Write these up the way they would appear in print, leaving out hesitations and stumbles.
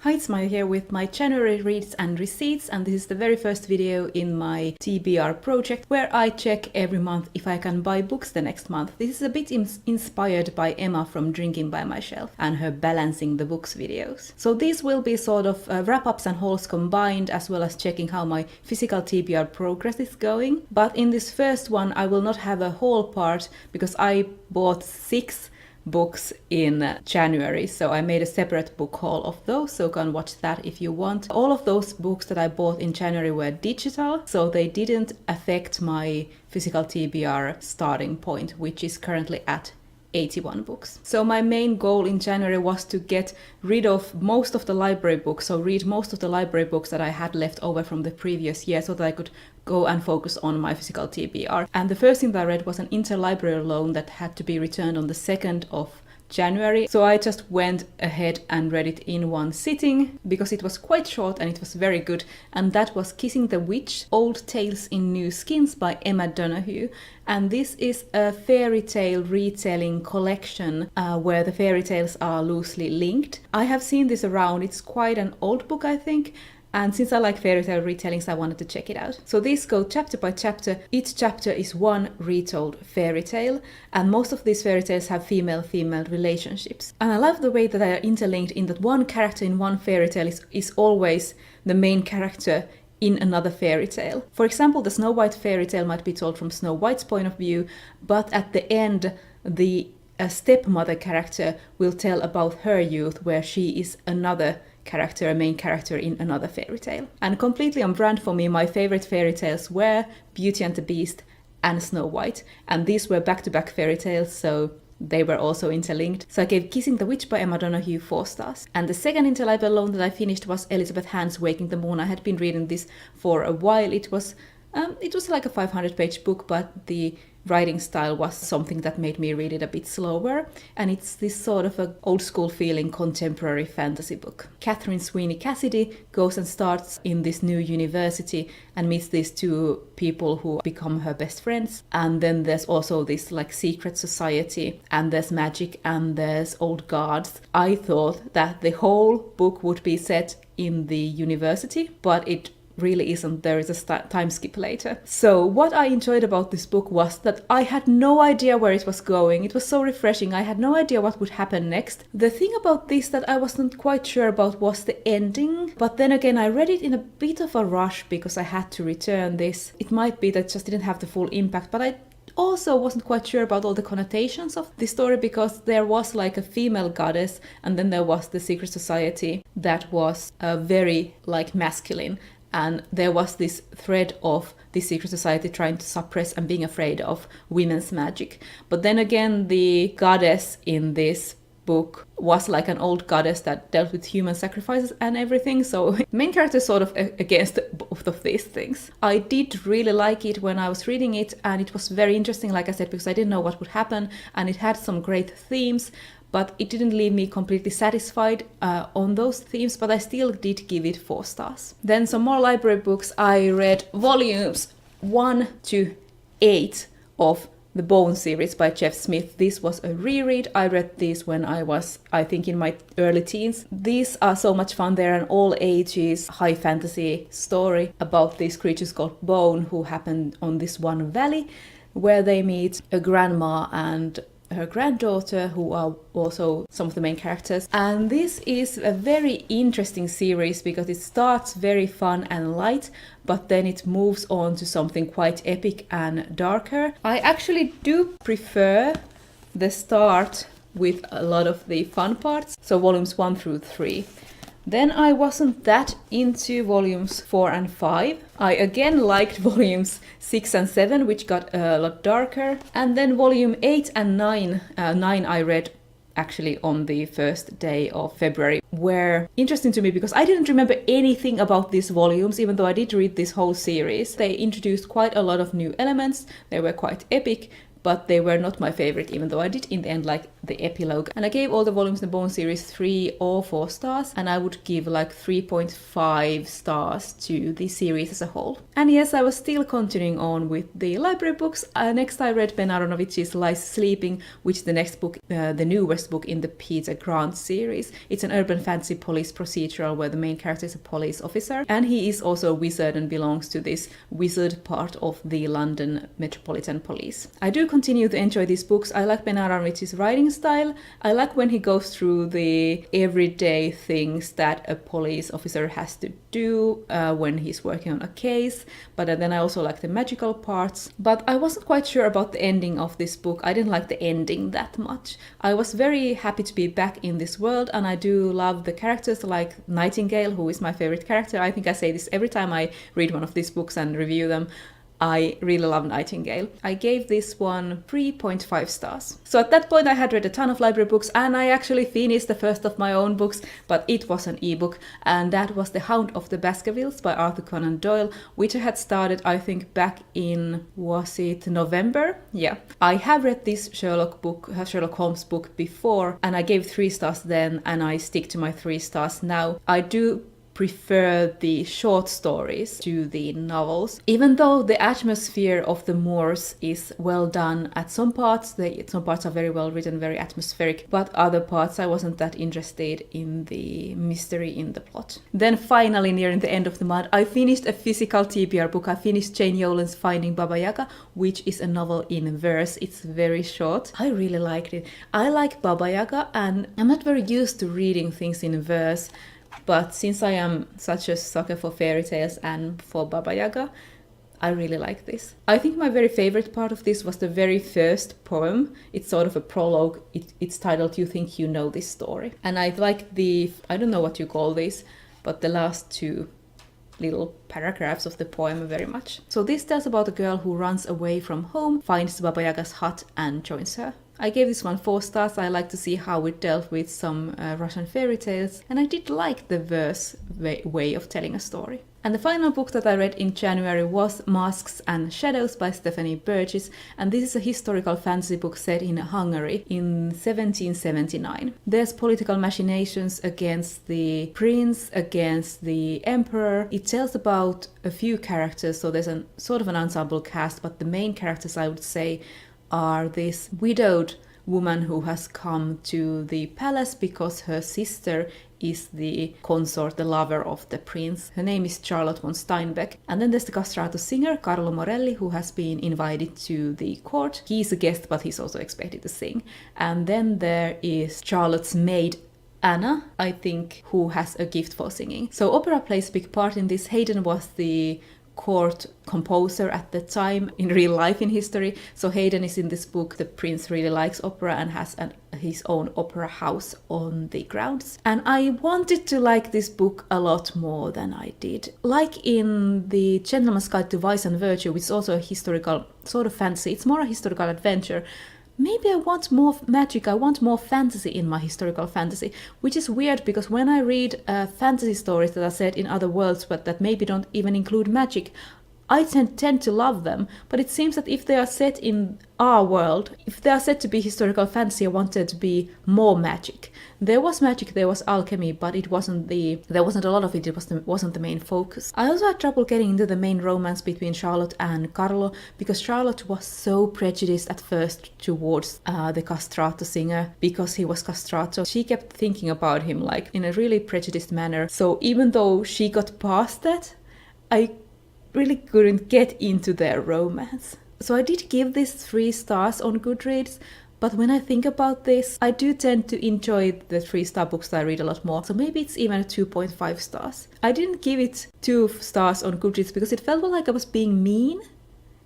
Hi, it's Maija here with my January reads and receipts, and this is the very first video in my TBR project where I check every month if I can buy books the next month. This is a bit inspired by Emma from Drinking by My Shelf and her Balancing the Books videos. So these will be sort of wrap-ups and hauls combined, as well as checking how my physical TBR progress is going. But in this first one I will not have a haul part because I bought 6 books in January, so I made a separate book haul of those, so go and watch that if you want. All of those books that I bought in January were digital, so they didn't affect my physical TBR starting point, which is currently at 81 books. So my main goal in January was to get rid of most of the library books, so read most of the library books that I had left over from the previous year so that I could go and focus on my physical TBR. And the first thing that I read was an interlibrary loan that had to be returned on the 2nd of January. So I just went ahead and read it in one sitting because it was quite short and it was very good. And that was Kissing the Witch, Old Tales in New Skins by Emma Donoghue. And this is a fairy tale retelling collection where the fairy tales are loosely linked. I have seen this around. It's quite an old book, I think. And since I like fairy tale retellings, I wanted to check it out. So these go chapter by chapter. Each chapter is one retold fairy tale, and most of these fairy tales have female-female relationships. And I love the way that they are interlinked in that one character in one fairy tale is always the main character in another fairy tale. For example, the Snow White fairy tale might be told from Snow White's point of view, but at the end, a stepmother character will tell about her youth, where she is another character, a main character in another fairy tale. And completely on brand for me, my favorite fairy tales were Beauty and the Beast and Snow White. And these were back-to-back fairy tales, so they were also interlinked. So I gave Kissing the Witch by Emma Donoghue 4 stars. And the second interlibrary loan that I finished was Elizabeth Hand's Waking the Moon. I had been reading this for a while. It was like a 500-page book, but the writing style was something that made me read it a bit slower, and it's this sort of a old school feeling contemporary fantasy book. Catherine Sweeney Cassidy goes and starts in this new university and meets these 2 people who become her best friends, and then there's also this like secret society, and there's magic, and there's old guards. I thought that the whole book would be set in the university, but it really isn't. There is a time skip later. So what I enjoyed about this book was that I had no idea where it was going. It was so refreshing. I had no idea what would happen next. The thing about this that I wasn't quite sure about was the ending, but then again I read it in a bit of a rush because I had to return this. It might be that it just didn't have the full impact, but I also wasn't quite sure about all the connotations of the story, because there was like a female goddess and then there was the secret society that was very like masculine. And there was this thread of the secret society trying to suppress and being afraid of women's magic. But then again, the goddess in this book was like an old goddess that dealt with human sacrifices and everything. So the main character is sort of against both of these things. I did really like it when I was reading it, and it was very interesting, like I said, because I didn't know what would happen, and it had some great themes. But it didn't leave me completely satisfied on those themes, but I still did give it 4 stars. Then some more library books. I read volumes 1 to 8 of the Bone series by Jeff Smith. This was a reread. I read these when I was, I think, in my early teens. These are so much fun. They're an all ages high fantasy story about these creatures called Bone who happen on this one valley where they meet a grandma and her granddaughter, who are also some of the main characters. And this is a very interesting series because it starts very fun and light, but then it moves on to something quite epic and darker. I actually do prefer the start with a lot of the fun parts, so volumes 1 through 3. Then I wasn't that into volumes 4 and 5. I again liked volumes 6 and 7, which got a lot darker. And then volume 8 and 9. 9 I read actually on the first day of February, were interesting to me because I didn't remember anything about these volumes, even though I did read this whole series. They introduced quite a lot of new elements. They were quite epic, but they were not my favorite, even though I did in the end like the epilogue. And I gave all the volumes in the Bone series 3 or 4 stars, and I would give like 3.5 stars to the series as a whole. And yes, I was still continuing on with the library books. Next I read Ben Aronovich's Lies Sleeping, which is the next book, the newest book in the Peter Grant series. It's an urban fantasy police procedural where the main character is a police officer, and he is also a wizard and belongs to this wizard part of the London Metropolitan Police. I do continue to enjoy these books. I like Ben Aronovich's writing style. I like when he goes through the everyday things that a police officer has to do when he's working on a case, but then I also like the magical parts. But I wasn't quite sure about the ending of this book. I didn't like the ending that much. I was very happy to be back in this world, and I do love the characters like Nightingale, who is my favorite character. I think I say this every time I read one of these books and review them. I really love Nightingale. I gave this one 3.5 stars. So at that point I had read a ton of library books, and I actually finished the first of my own books, but it was an ebook, and that was The Hound of the Baskervilles by Arthur Conan Doyle, which I had started I think back in, was it November? Yeah. I have read this Sherlock Holmes book before, and I gave 3 stars then, and I stick to my 3 stars now. I do prefer the short stories to the novels. Even though the atmosphere of the moors is well done at some parts, some parts are very well written, very atmospheric, but other parts I wasn't that interested in the mystery in the plot. Then finally, nearing the end of the month, I finished a physical TBR book. I finished Jane Yolen's Finding Baba Yaga, which is a novel in verse. It's very short. I really liked it. I like Baba Yaga, and I'm not very used to reading things in verse, but since I am such a sucker for fairy tales and for Baba Yaga, I really like this. I think my very favorite part of this was the very first poem. It's sort of a prologue. It's titled You Think You Know This Story. And I like I don't know what you call this, but the last 2 little paragraphs of the poem very much. So this tells about a girl who runs away from home, finds Baba Yaga's hut and joins her. I gave this one 4 stars. I like to see how it dealt with some Russian fairy tales, and I did like the verse way of telling a story. And the final book that I read in January was Masks and Shadows by Stephanie Burgess, and this is a historical fantasy book set in Hungary in 1779. There's political machinations against the prince, against the emperor. It tells about a few characters, so there's a sort of an ensemble cast, but the main characters, I would say, are this widowed woman who has come to the palace because her sister is the consort, the lover of the prince. Her name is Charlotte von Steinbeck. And then there's the castrato singer, Carlo Morelli, who has been invited to the court. He's a guest, but he's also expected to sing. And then there is Charlotte's maid, Anna, I think, who has a gift for singing. So opera plays a big part in this. Haydn was the court composer at the time in real life in history. So Haydn is in this book. The prince really likes opera and has his own opera house on the grounds. And I wanted to like this book a lot more than I did. Like in The Gentleman's Guide to Vice and Virtue, which is also a historical sort of fantasy. It's more a historical adventure. Maybe I want more magic, I want more fantasy in my historical fantasy, which is weird because when I read fantasy stories that are set in other worlds but that maybe don't even include magic, I tend to love them. But it seems that if they are set in our world, if they are said to be historical fantasy, I want there to be more magic. There was magic, there was alchemy, but there wasn't a lot of it. It wasn't the main focus. I also had trouble getting into the main romance between Charlotte and Carlo because Charlotte was so prejudiced at first towards the castrato singer because he was castrato. She kept thinking about him like in a really prejudiced manner. So even though she got past that, I really couldn't get into their romance. So I did give this 3 stars on Goodreads, but when I think about this, I do tend to enjoy the 3-star books that I read a lot more, so maybe it's even a 2.5 stars. I didn't give it 2 stars on Goodreads because it felt like I was being mean,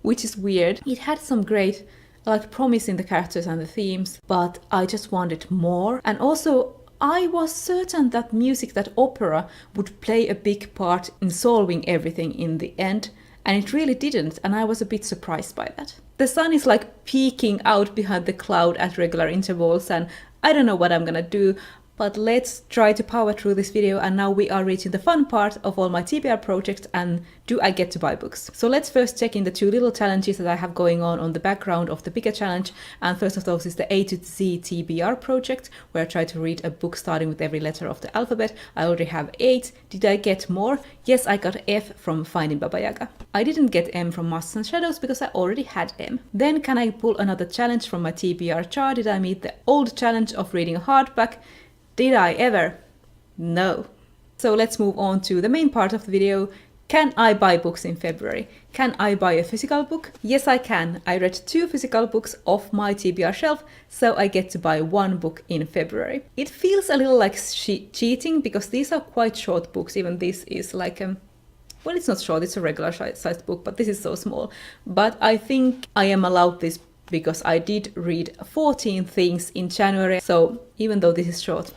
which is weird. It had some great promise in the characters and the themes, but I just wanted more. And also, I was certain that music, that opera, would play a big part in solving everything in the end, and it really didn't, and I was a bit surprised by that. The sun is peeking out behind the cloud at regular intervals, and I don't know what I'm gonna do, but let's try to power through this video, and now we are reaching the fun part of all my TBR projects, and do I get to buy books? So let's first check in the two little challenges that I have going on the background of the bigger challenge, and first of those is the A to Z TBR project, where I try to read a book starting with every letter of the alphabet. I already have 8. Did I get more? Yes, I got F from Finding Baba Yaga. I didn't get M from Masks and Shadows because I already had M. Then can I pull another challenge from my TBR chart? Did I meet the old challenge of reading a hardback? Did I ever? No. So let's move on to the main part of the video. Can I buy books in February? Can I buy a physical book? Yes, I can. I read 2 physical books off my TBR shelf, so I get to buy 1 book in February. It feels a little like cheating because these are quite short books. Even this is like well, it's not short, it's a regular sized book, but this is so small. But I think I am allowed this because I did read 14 things in January, so even though this is short,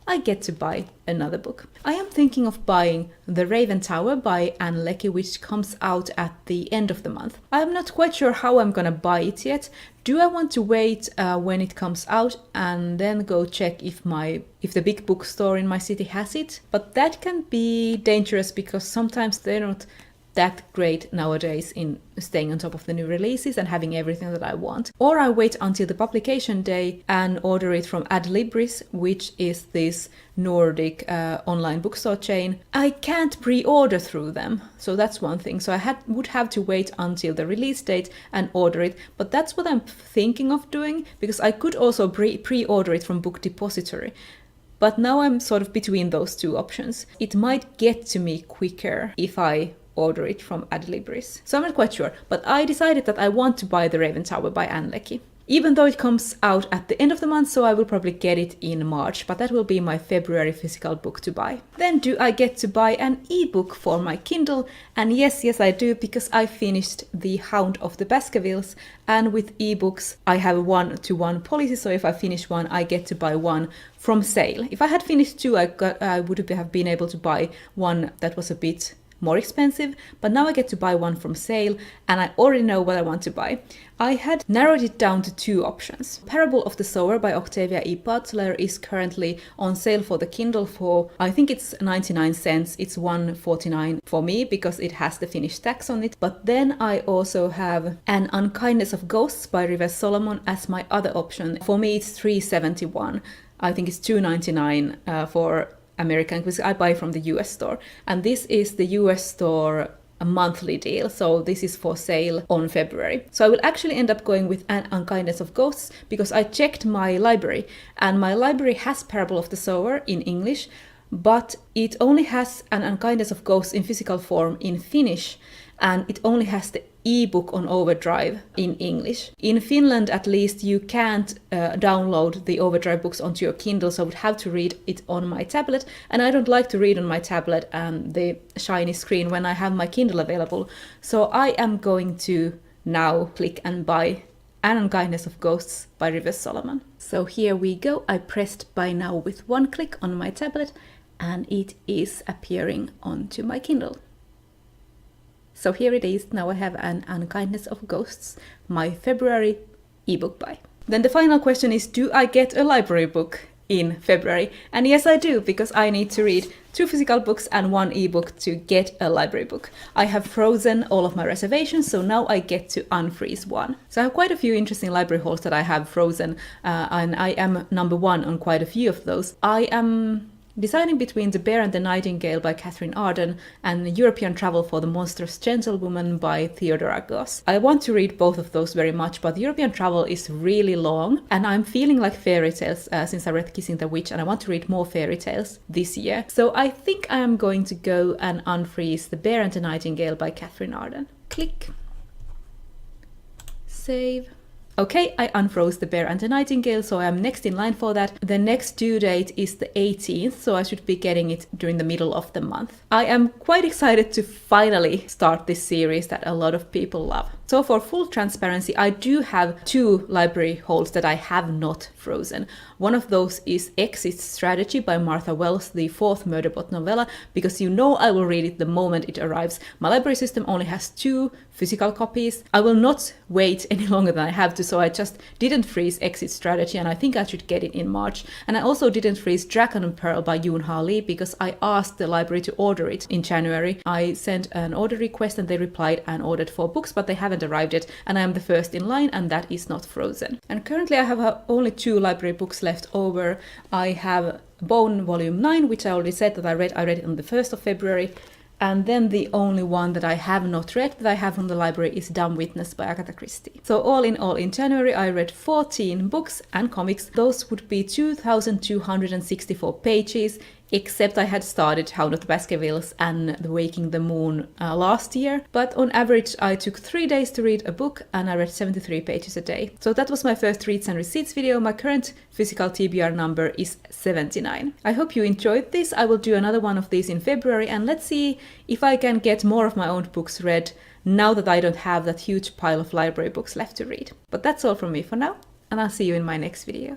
I get to buy another book. I am thinking of buying The Raven Tower by Ann Leckie, which comes out at the end of the month. I'm not quite sure how I'm gonna buy it yet. Do I want to wait when it comes out and then go check if the big bookstore in my city has it? But that can be dangerous because sometimes they're not that great nowadays in staying on top of the new releases and having everything that I want. Or I wait until the publication day and order it from Adlibris, which is this Nordic online bookstore chain. I can't pre-order through them, so that's one thing. So I would have to wait until the release date and order it, but that's what I'm thinking of doing, because I could also pre-order it from Book Depository. But now I'm sort of between those two options. It might get to me quicker if I order it from Adlibris. So I'm not quite sure, but I decided that I want to buy The Raven Tower by Ann Leckie. Even though it comes out at the end of the month, so I will probably get it in March, but that will be my February physical book to buy. Then do I get to buy an ebook for my Kindle? And yes, I do, because I finished The Hound of the Baskervilles, and with ebooks I have a 1-to-1 policy, so if I finish one, I get to buy one from sale. If I had finished 2, I would have been able to buy one that was a bit more expensive, but now I get to buy one from sale, and I already know what I want to buy. I had narrowed it down to 2 options. Parable of the Sower by Octavia E. Butler is currently on sale for the Kindle for, I think it's 99 cents. It's $1.49 for me because it has the Finnish tax on it. But then I also have An Unkindness of Ghosts by Rivers Solomon as my other option. For me it's $3.71. I think it's $2.99 for American, because I buy from the US store, and this is the US store a monthly deal, so this is for sale on February. So I will actually end up going with An Unkindness of Ghosts because I checked my library, and my library has Parable of the Sower in English, but it only has An Unkindness of Ghosts in physical form in Finnish, and it only has the ebook on Overdrive in English. In Finland, at least, you can't download the Overdrive books onto your Kindle, so I would have to read it on my tablet, and I don't like to read on my tablet and the shiny screen when I have my Kindle available. So I am going to now click and buy An Unkindness of Ghosts by Rivers Solomon. So here we go. I pressed buy now with one click on my tablet, and it is appearing onto my Kindle. So here it is. Now I have An Unkindness of Ghosts, my February ebook buy. Then the final question is, do I get a library book in February? And yes, I do, because I need to read 2 physical books and 1 ebook to get a library book. I have frozen all of my reservations, so now I get to unfreeze one. So I have quite a few interesting library hauls that I have frozen, and I am number 1 on quite a few of those. I am deciding between The Bear and the Nightingale by Catherine Arden and European Travel for the Monstrous Gentlewoman by Theodora Goss. I want to read both of those very much, but European Travel is really long, and I'm feeling like fairy tales since I read Kissing the Witch, and I want to read more fairy tales this year. So I think I am going to go and unfreeze The Bear and the Nightingale by Catherine Arden. Click. Save. Okay, I unfroze The Bear and the Nightingale, so I'm next in line for that. The next due date is the 18th, so I should be getting it during the middle of the month. I am quite excited to finally start this series that a lot of people love. So for full transparency, I do have 2 library hauls that I have not frozen. One of those is Exit Strategy by Martha Wells, the 4th Murderbot novella, because you know I will read it the moment it arrives. My library system only has 2 physical copies. I will not wait any longer than I have to, so I just didn't freeze Exit Strategy, and I think I should get it in March. And I also didn't freeze Dragon and Pearl by Yoon Ha Lee because I asked the library to order it in January. I sent an order request and they replied and ordered 4 books, but they haven't arrived yet, and I am the first in line, and that is not frozen. And currently I have only 2 library books left over. I have Bone Volume 9, which I already said that I read it on the 1st of February. And then the only one that I have not read that I have from the library is Dumb Witness by Agatha Christie. So all in January I read 14 books and comics. Those would be 2,264 pages, except I had started How Not Baskervilles and The Waking the Moon last year. But on average I took 3 days to read a book and I read 73 pages a day. So that was my first reads and receipts video. My current physical TBR number is 79. I hope you enjoyed this. I will do another one of these in February, and let's see if I can get more of my own books read now that I don't have that huge pile of library books left to read. But that's all from me for now, and I'll see you in my next video.